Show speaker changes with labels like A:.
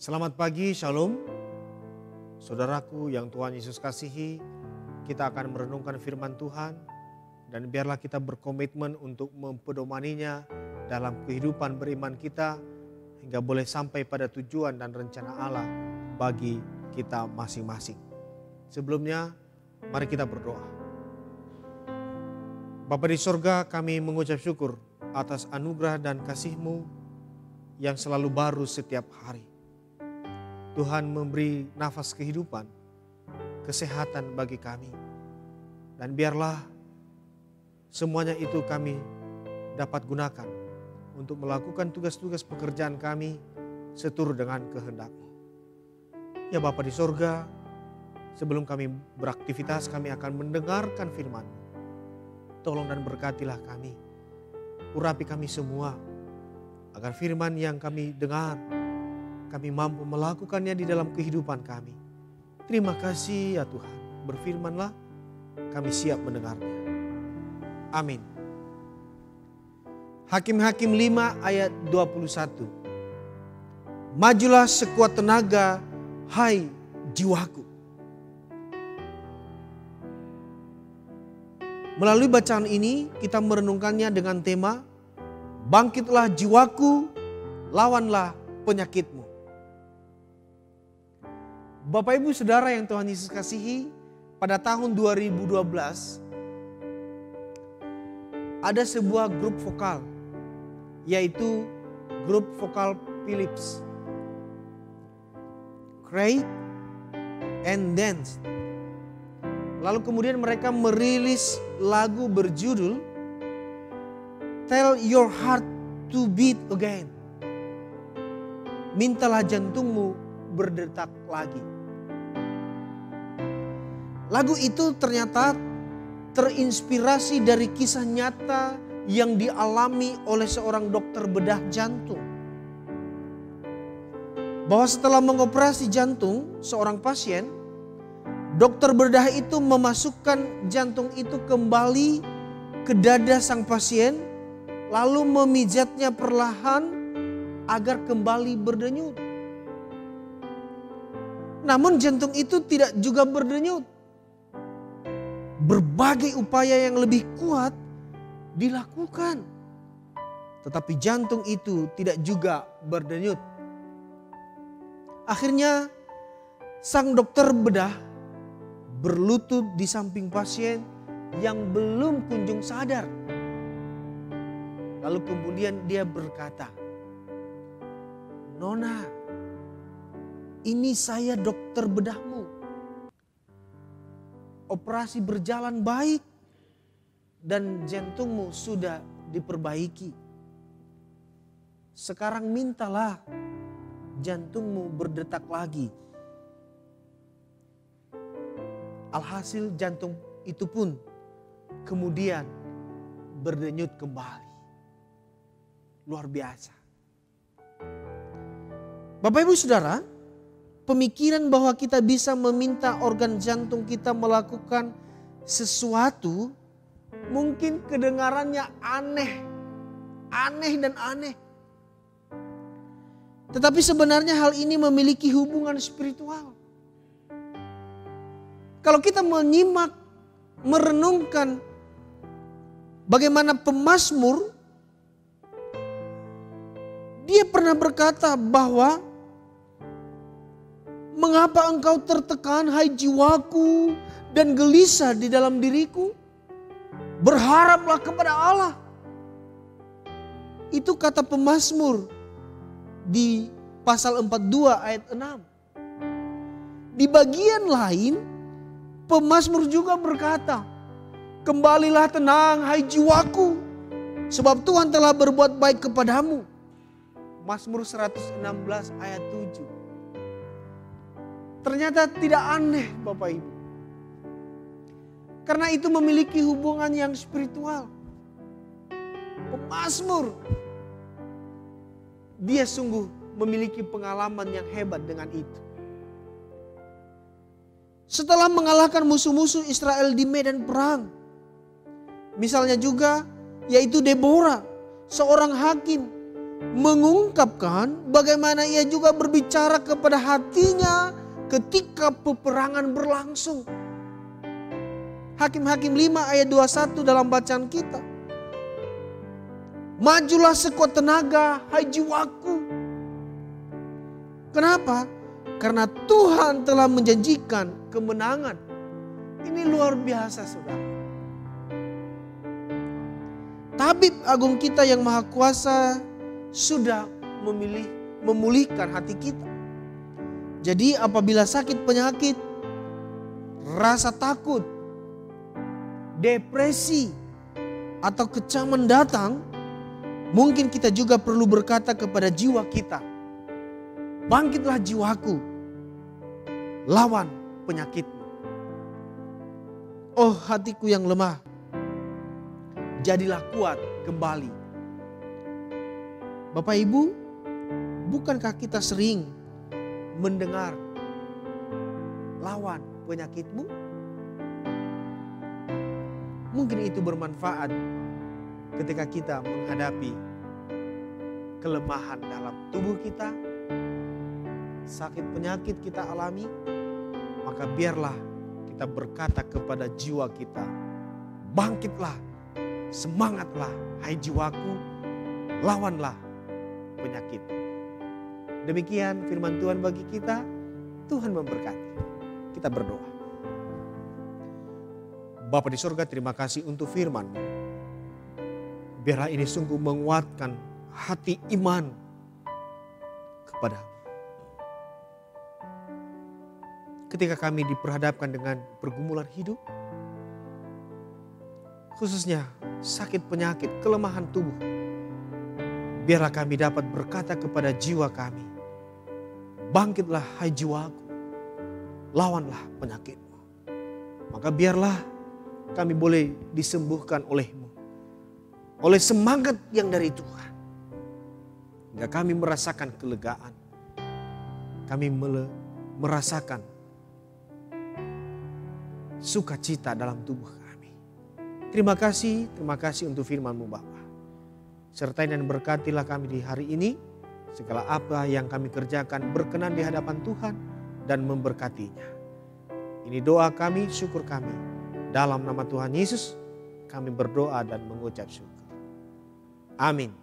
A: Selamat pagi, Shalom. Saudaraku yang Tuhan Yesus kasihi, kita akan merenungkan firman Tuhan dan biarlah kita berkomitmen untuk mempedomaninya dalam kehidupan beriman kita hingga boleh sampai pada tujuan dan rencana Allah bagi kita masing-masing. Sebelumnya, mari kita berdoa. Bapa di sorga, kami mengucap syukur atas anugerah dan kasih-Mu yang selalu baru setiap hari. Tuhan memberi nafas kehidupan, kesehatan bagi kami. Dan biarlah semuanya itu kami dapat gunakan untuk melakukan tugas-tugas pekerjaan kami seturut dengan kehendak-Mu. Ya Bapa di sorga, sebelum kami beraktivitas kami akan mendengarkan firman-Mu. Tolong dan berkatilah kami, urapi kami semua agar firman yang kami dengar kami mampu melakukannya di dalam kehidupan kami. Terima kasih ya Tuhan. Berfirmanlah, kami siap mendengarnya. Amin. Hakim-Hakim 5 ayat 21. Majulah sekuat tenaga, hai jiwaku. Melalui bacaan ini kita merenungkannya dengan tema, bangkitlah jiwaku, lawanlah penyakitmu. Bapak Ibu Saudara yang Tuhan Yesus kasihi, pada tahun 2012 ada sebuah grup vokal, yaitu grup vokal Philips, Cry and Dance. Lalu kemudian mereka merilis lagu berjudul Tell Your Heart to Beat Again. Mintalah jantungmu berdetak lagi. Lagu itu ternyata terinspirasi dari kisah nyata yang dialami oleh seorang dokter bedah jantung. Bahwa setelah mengoperasi jantung seorang pasien, dokter bedah itu memasukkan jantung itu kembali ke dada sang pasien, lalu memijatnya perlahan agar kembali berdenyut. Namun jantung itu tidak juga berdenyut. Berbagai upaya yang lebih kuat dilakukan, tetapi jantung itu tidak juga berdenyut. Akhirnya sang dokter bedah berlutut di samping pasien yang belum kunjung sadar. Lalu kemudian dia berkata, "Nona, ini saya dokter bedahmu. Operasi berjalan baik dan jantungmu sudah diperbaiki. Sekarang mintalah jantungmu berdetak lagi." Alhasil jantung itu pun kemudian berdenyut kembali. Luar biasa. Bapak Ibu Saudara, pemikiran bahwa kita bisa meminta organ jantung kita melakukan sesuatu mungkin kedengarannya aneh dan aneh. Tetapi sebenarnya hal ini memiliki hubungan spiritual. Kalau kita menyimak, merenungkan bagaimana pemazmur, dia pernah berkata bahwa mengapa engkau tertekan hai jiwaku dan gelisah di dalam diriku? Berharaplah kepada Allah. Itu kata pemazmur di pasal 42 ayat 6. Di bagian lain pemazmur juga berkata, kembalilah tenang hai jiwaku, sebab Tuhan telah berbuat baik kepadamu. Mazmur 116 ayat 7. Ternyata tidak aneh Bapak Ibu. Karena itu memiliki hubungan yang spiritual. Pemazmur, dia sungguh memiliki pengalaman yang hebat dengan itu. Setelah mengalahkan musuh-musuh Israel di medan perang. Misalnya juga yaitu Deborah, seorang hakim mengungkapkan bagaimana ia juga berbicara kepada hatinya ketika peperangan berlangsung. Hakim-Hakim 5 ayat 21 dalam bacaan kita. Majulah sekuat tenaga, hai jiwaku. Kenapa? Karena Tuhan telah menjanjikan kemenangan. Ini luar biasa, saudara. Tabib agung kita yang maha kuasa sudah memulihkan hati kita. Jadi apabila sakit penyakit, rasa takut, depresi, atau kecaman datang, mungkin kita juga perlu berkata kepada jiwa kita, bangkitlah jiwaku, lawan penyakitmu. Oh hatiku yang lemah, jadilah kuat kembali. Bapak Ibu, bukankah kita sering mendengar lawan penyakitmu? Mungkin itu bermanfaat ketika kita menghadapi kelemahan dalam tubuh kita, sakit penyakit kita alami, maka biarlah kita berkata kepada jiwa kita, bangkitlah, semangatlah, hai jiwaku, lawanlah penyakit. Demikian firman Tuhan bagi kita. Tuhan memberkati. Kita berdoa. Bapa di surga, terima kasih untuk firman-Mu. Biarlah ini sungguh menguatkan hati iman kepada-Mu. Ketika kami diperhadapkan dengan pergumulan hidup, khususnya sakit penyakit, kelemahan tubuh, biarlah kami dapat berkata kepada jiwa kami, bangkitlah hai jiwaku, lawanlah penyakitmu. Maka biarlah kami boleh disembuhkan oleh-Mu, oleh semangat yang dari Tuhan. Hingga kami merasakan kelegaan, kami merasakan sukacita dalam tubuh kami. Terima kasih untuk firman-Mu Bapa. Sertai dan berkatilah kami di hari ini. Segala apa yang kami kerjakan berkenan di hadapan Tuhan dan memberkatinya. Ini doa kami, syukur kami. Dalam nama Tuhan Yesus kami berdoa dan mengucap syukur. Amin.